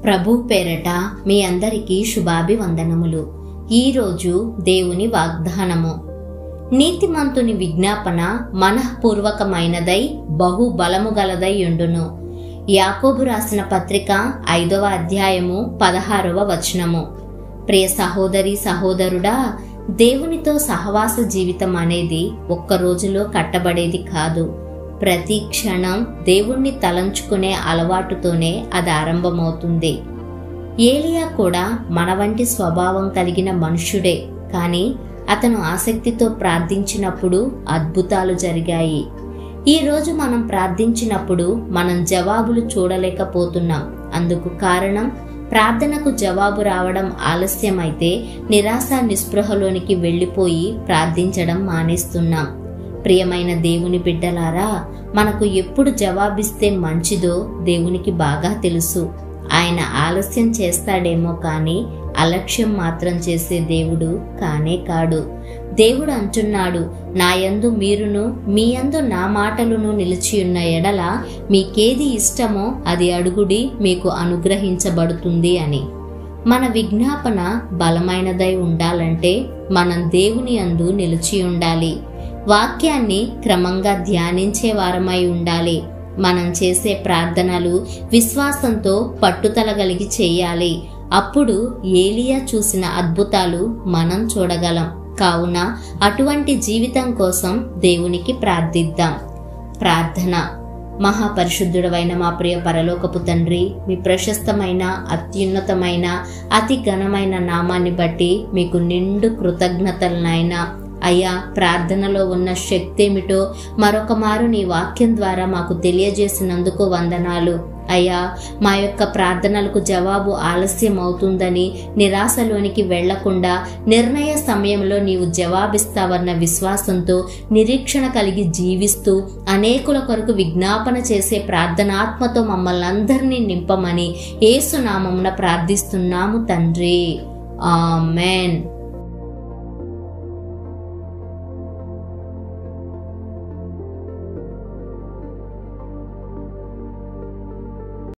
ప్రభు పేరట మీ అందరికీ శుభాభివందనములు. ఈరోజు దేవుని వాగ్దానము. నీతిమంతుని విజ్ఞాపన మనఃపూర్వకమైనదై బహు బలము గలదై యుండును. యాకోబు రాసిన పత్రిక 5వ అధ్యాయము 16వ వచనము. ప్రియ సహోదరి సహోదరుడా, దేవునితో సహవాస జీవితం అనేది ఒక్క రోజులో కట్టబడేది కాదు. ప్రతి క్షణం దేవుణ్ణి తలంచుకునే అలవాటుతోనే అది ఆరంభమవుతుంది. ఏలియా కూడా మన వంటి స్వభావం కలిగిన మనుష్యుడే, కానీ అతను ఆసక్తితో ప్రార్థించినప్పుడు అద్భుతాలు జరిగాయి. ఈరోజు మనం ప్రార్థించినప్పుడు మనం జవాబులు చూడలేకపోతున్నాం. అందుకు కారణం ప్రార్థనకు జవాబు రావడం ఆలస్యమైతే నిరాశ నిస్పృహలోనికి వెళ్ళిపోయి ప్రార్థించడం మానేస్తున్నాం. ప్రియమైన దేవుని బిడ్డలారా, మనకు ఎప్పుడు జవాబిస్తే మంచిదో దేవునికి బాగా తెలుసు. ఆయన ఆలస్యం చేస్తాడేమో కానీ అలక్ష్యం మాత్రం చేసే దేవుడు కానే కాడు. దేవుడు అంటున్నాడు, నా యందు మీరును మీ యందు నా మాటలును నిలిచియున్న ఎడల మీకేది ఇష్టమో అది అడుగుడి, మీకు అనుగ్రహించబడుతుంది అని. మన విజ్ఞాపన బలమైనదై ఉండాలంటే మనం దేవుని యందు నిలిచి ఉండాలి. వాక్యాన్ని క్రమంగా ధ్యానించే వారమై ఉండాలి. మనం చేసే ప్రార్థనలు విశ్వాసంతో పట్టుదల కలిగి చేయాలి. అప్పుడు ఏలియా చూసిన అద్భుతాలు మనం చూడగలం. కావున అటువంటి జీవితం కోసం దేవునికి ప్రార్థిద్దాం. ప్రార్థన. మహాపరిశుద్ధుడవైన మా ప్రియ పరలోకపు తండ్రి, మీ ప్రశస్తమైన అత్యున్నతమైన అతి ఘనమైన నామాన్ని బట్టి మీకు నిండు కృతజ్ఞతలనైనా. అయ్యా, ప్రార్థనలో ఉన్న శక్తి ఏమిటో మరొక మారు నీ వాక్యం ద్వారా మాకు తెలియజేసినందుకు వందనాలు. అయ్యా, మా యొక్క ప్రార్థనలకు జవాబు ఆలస్యం అవుతుందని నిరాశలోనికి వెళ్లకుండా నిర్ణయ సమయంలో నీవు జవాబిస్తావన్న విశ్వాసంతో నిరీక్షణ కలిగి జీవిస్తూ అనేకుల కొరకు విజ్ఞాపన చేసే ప్రార్థనాత్మతో మమ్మల్ని అందరినీ నింపమని యేసు నామమున ప్రార్థిస్తున్నాము తండ్రి. ఆమేన్.